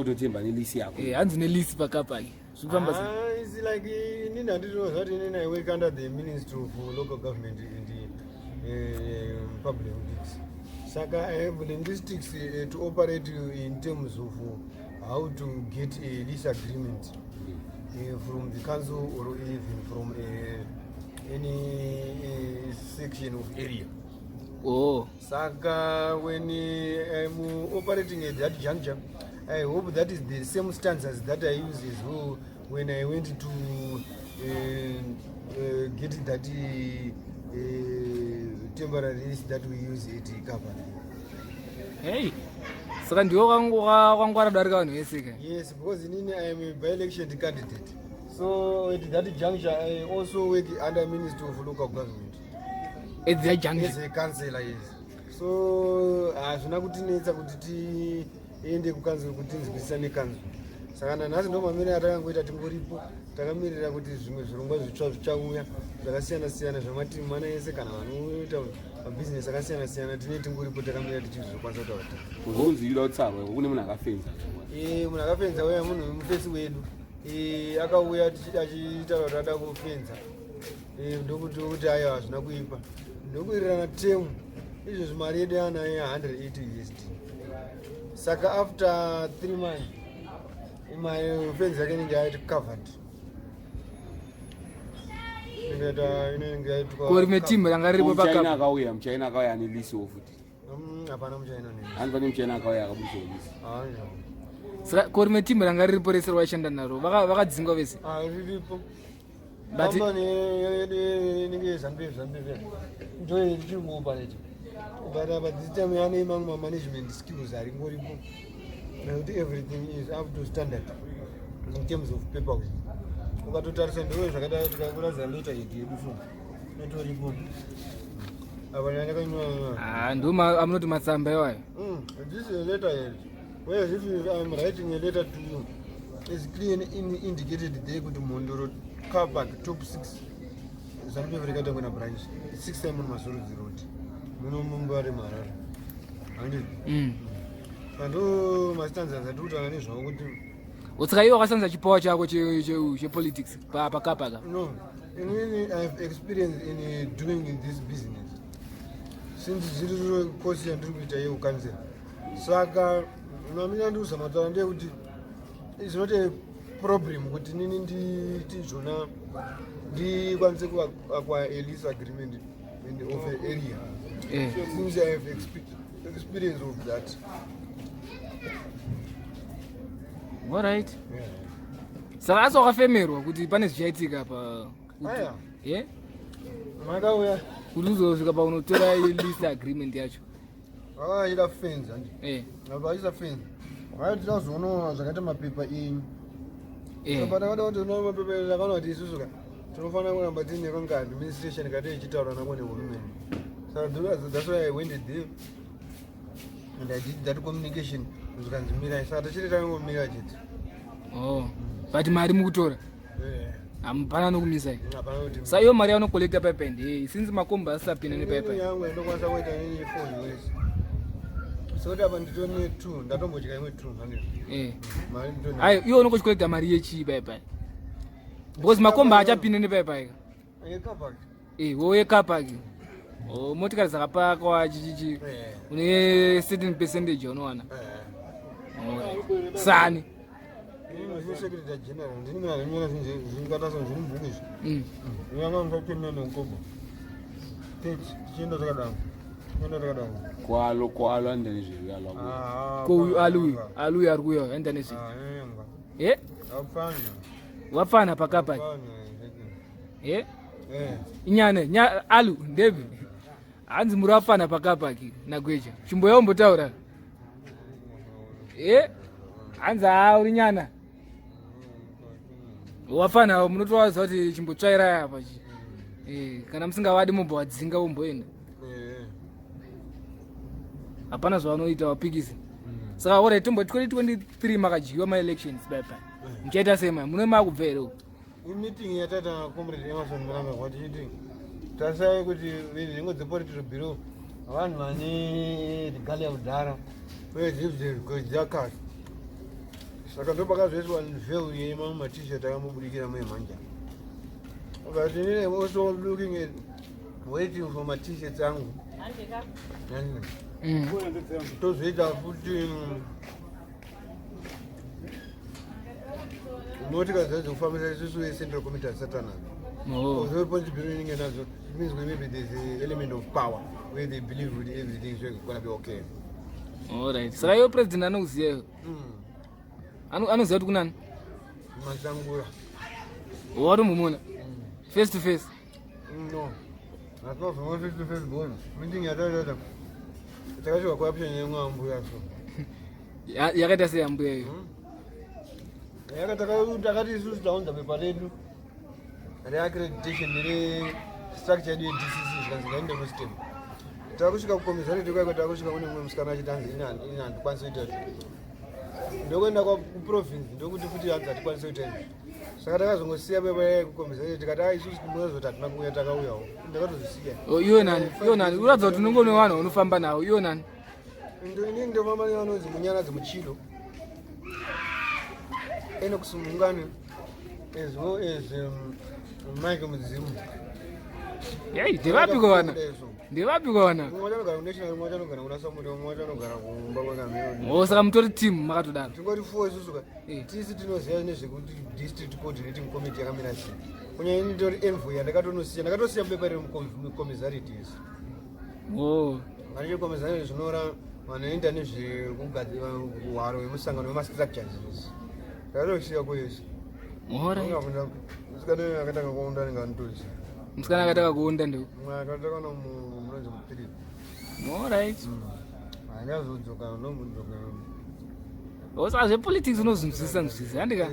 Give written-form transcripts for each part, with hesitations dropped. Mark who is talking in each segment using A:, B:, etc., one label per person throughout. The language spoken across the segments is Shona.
A: utotemba nelisi yako
B: hanzi nelisi pakapa
C: it's like nini handitoziva kuti nini I work under the Ministry of Local Government and Public Works. Saka I have linguistics to operate in terms of how to get a lease agreement from the council or even from any section of area.
B: Oh.
C: Saka when I'm operating at that juncture, I hope that is the same standards that I use as well when I went to get that temporary list that we use at Gaffa.
B: Hey, saka ndiwo kwangwara darika vanhu vese ka?
C: Yes, because I am a by-election candidate. So at that juncture, I also work under Ministry of Local Government.
B: At that juncture?
C: As a councillor, yes. So, hazvina kutinetsa kuti tiende kukanzuro kuti tinzwisisane kanzuro. Saka nanhasi ndo mamira atakangoita tingoripo, takamirira kuti zvimwe zvirongwa zvitsva zvichauya zvakasiyana siyana zvamatimu mana ese kana vanoita mabhizinesi akasiyana siyana tine tingoripo takamirira tichizokwanisa kutaura.
A: Unzwira kutsarwa kune munhu akafenza.
C: Munhu akafenza uya munhu mufesi wedu. Akauya achitaura kuti ada kufenza. Ndokuti ayo hazvina kuipa. Ndokuwirirana temu. Izvo mari yedu yanayo 180 USD. Saka after 3 months, my fence yake inenge yaiti covered.
B: Kuri metimba ranga riripo pakapa.
A: Mchaina akauya ane lisi wofuti.
C: Hapana muchaina nini.
A: Hani pane muchaina akauya akabusa lisi.
B: Saka kuri metimba ranga riripo rese rwaishanda naro vakadzingwa vese.
C: Riripo.
B: But
C: inenge Zambia. Ndio chirungoparate. But this time I have my management skills are ingoripo. Now everything is up to standard in terms of paperwork. Ukatotarisa ndo zvakadai tikakuraza leta yedu so. Notoripo. Abanya kanyo.
B: Nduma amunoti matsamba iwayo.
C: This is a letter here. Where if I'm writing a letter to you, it's clearly indicated there kuti Mondoro car park top 6. Zambia Africa kuna branch. 6 time on Masoruzi road. Mbare Harare. Andi. Kando mastanza zatuta nezvawo kuti
B: utsaka iwo akasanza chipawa chako che politics pakapa ka.
C: No. I have experience in doing this business. Since zero course and kuita ye ukanze. Saka namina ndusamataura ndiye kuti it's not a problem kuti nini ndizvona ndikwanise kuacquire a lease agreement in the of the area. Since I have experience of that.
B: All right. Saka aso akafemerwa kuti pane zvichaitika pa
C: makauya
B: kuti uzosvika paunotora list agreement yacho.
C: Vakaita fence andi. Vakaita fence. Vakaita tazoona zvakaita mapepa enyu. Saka takada kuti unoona mapepa enyu takana kuti isusu ka tinofanira kuramba tine kanga administration kati ichitaura nako nehurumende. So that's why I went there and I did that communication zvikanzi mirai. Saka tachiri tangomira chete.
B: Oh, but mari mukutora? Hapana nokumisai. Saka iyo mari yaunokolekta paipende since makomba asapinda nepaipa.
C: Yangu ndokwanisa kuita nini 4 years. So kuti apa nditone 2 ndatombodya imwe 200. Mari nditone.
B: Hayi iyo unokochikolekta mari yechi paipa. Because makomba achapinda nepaipa ika.
C: Car
B: woye car park. Oh, motikari dzakapakwa chichichi. Une certain percentage unowana. Sani.
C: Secretary General, ndinimira zvingataso zviri izvi. Yanga ngakene nonkobo. Tichienda takadaro.
A: Kwalo andani zviri yalo.
B: Ko aluya ari kuyo enda nesi. Wafana pakapa. Inyane alu ndevi. Hanzi muri wafana pakapa ki na Gweja. Chimbo yombotaura. Hanzi uri nyana. Wafana munotowaza kuti chimbotsvaira apa kana musingawadi mumbo wadzinga umboenda. Hapana zvavanoita wapikisi. Saka ora timboti 2023 makajiwa ma elections baba. Mchaita sema mune makubvero.
C: Meeting yatata comrade Emerson Muranga kwati chiti tasai kuti zvingo dzepolitical bureau vanhu vane gali yakudhara uye zvibve Gweja Saka ndopakazoiswa nveu yeima mumatishet akamubudikira muemhanja. But I'm also looking at waiting for my t-shirts angu. Tozoita futi motika dzazofambisa isusu central committee asatana. Although possibility nazo, it means maybe there's an element of power where they believe that everything is going to be okay.
B: All right. So your president anoziye. Anoziye kuti kunani?
C: Masangura.
B: Wari mumuna. Face to face.
C: No. I thought from face to face born. Meeting yada. Takashuka corruption yemwambuya so.
B: Yakaita sei ambuya iyo?
C: Takati isusu taunza pepa redu reaccreditation restructured DCC zvikanzi system. Takusvika kukomisariti kwaiko takusvika kune mumwe musikana achitanzi ini handikwanisi kuita izvo. Ndokuenda kuprovince ndokuti futi hanzi hatikwanisi kuita izvo. Saka takazongosiya pepa kukomisariti tikati isusu munozoti hatina kuuya takauyawo. Ndakatozvisiya.
B: Iwo nani? Uratidza kuti unongone vanhu unofamba nawo. Iwo nani?
C: Inini ndofamba nevanonzi munyana dzemuchilo. Enokusumungani as well as Mike Mudzimu.
B: Yei, ndevapi kwana? Ndevapi kwana?
C: Mwatanogara national, mwatanogara unasamuti, mwatanogara kumba kwakamiro.
B: Oh, saka mutori team makatodaro.
C: Tingoti 4 isusu ka. Tisi tinoziva nezvekuti district coordinating committee yakamira sei. Kunyanya initori envoy ndakatosiya bepa remucommissariat isi.
B: Oh.
C: Manje commissariat zvinora vanoenda nezvekugadzira hwaro hwemusangano wemastructures isi. Ndakatosiya kwese.
B: Mora.
C: Musikana akataka kuunda ndinganitozi.
B: Musikana akataka kuunda ndo.
C: Akataka nomunonzi mupiri.
B: Alright.
C: Angazodzoka nomudzoka.
B: Osa zvepolitics unozvinzwisisa handika?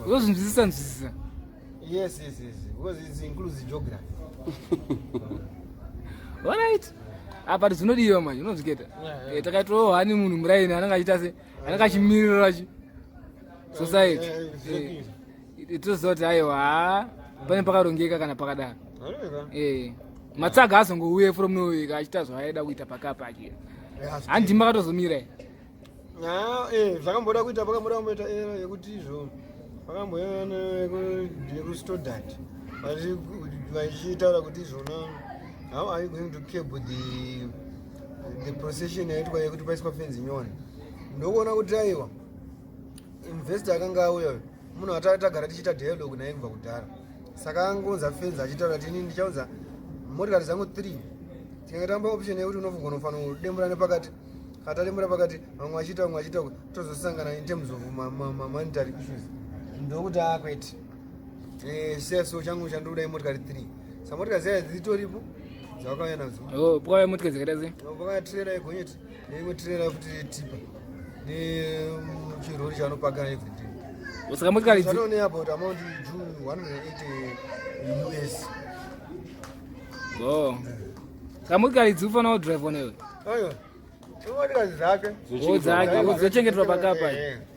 B: Unozvinzwisisa.
C: Yes. Because it includes geography.
B: Alright. Apa zvinodiwa manje unozviketa. Takaitwa hani munhu muraini ananga achita se ananga achimirira chi society. Itozoti aiwa pane pakarongeka kana pakadaro. Matsaga azongouye from nowhere achita zvaida kuita pakapa achira. Handi makatozomira.
C: Zvakamboda kuita pakamboda kumboita era yekuti izvo pakamboyana nekustodart vachitaura kuti izvona how are you going to curb the procession yaitwa yekuti paiswa fenzi nyoni. Ndokuona kuti aiwa investor akanga auya munhu atagara tichiita dialogue naye kubva kudhara. Saka angonza fenzi achitaura kuti inini ndichaudza motikari dzangu 3 tingatamba option yekuti unofunga unofanira kudemburana pakati katadembura pakati vamwe achita tozosangana in terms of monetary issues. Ndokuti akwete seso changu chandodai motikari 3 saka motikari zaya dzitoripo dzavakauya nadzo.
B: Pakauya motikari dzakaita sei?
C: Pakauya trailer yegonyeti neimwe trailer futi tipa nechirori chanopakana everything.
B: Saka motikari idzi
C: zvanoone about amount June 180 US.
B: Saka motikari idzi ufanira kudrive newe.
C: Aiwa. Motikari dzake.
B: Dzake dzochengetwa pakapa.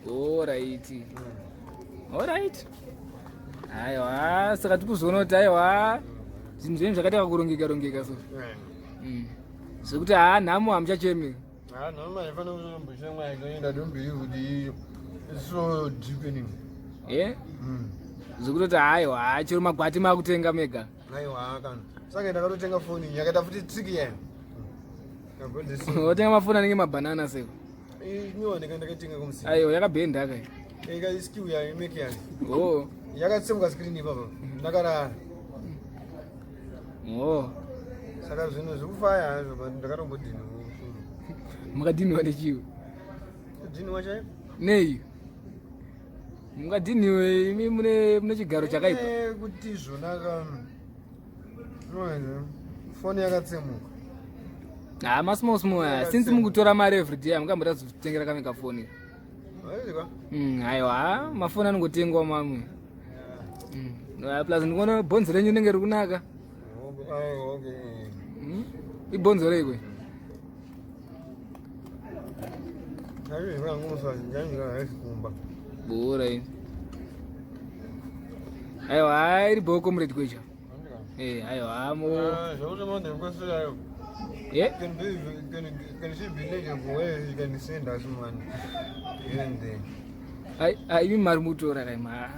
B: Alright. Alright. Aiwa, saka tikuzoona kuti aiwa zvinhu zvenyu zvakataka kurongeka so. Zvekuti nhamo hamuchachemi.
C: Nhamo haifanira kuzomboshamwa ikaenda don't believe kuti it's so deepening.
B: Zvekutoti aiwa chero magwati makutenga mega.
C: Aiwa kana. Saka ndakatotenga foni yakaita futi tsiki yayo.
B: Watenga mafoni anenge mabhanana seko.
C: Inooneka ndakaitenga kumusika.
B: Aiwa yakabhenda aka.
C: Ika iskill yayo imeke yayo. Yakatsemuka screen ipapo. Ndakarara. Saka zvinhu zvekufaya hazvo but ndakatombodini.
B: Mukadhiniwa nechiwo.
C: Kudhiniwa chaiko?
B: Nei. Mukadhiniwe imi mune chigaro chakaipa.
C: Kuti zvona foni yakatsemuka.
B: Masmall since mukutora mari everyday amukamboda kuzvitengera kamwe kafoni. Aiwa mafoni anongotengwa mamwe. Plus ndikuona bhonzo renyu rinenge rikunaka. Ibhonzo reikwe. Bora. Aiwa iri bhoko comrade Gweja. Aiwa
C: Yeah. Can she be legible where you can send us money here and there?
B: Ivi mari mutora kaima.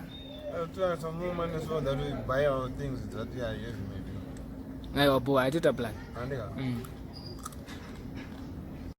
C: Some more money so that we buy our things that we are here maybe.
B: Aiwa boy, I did a plan.
C: Andika.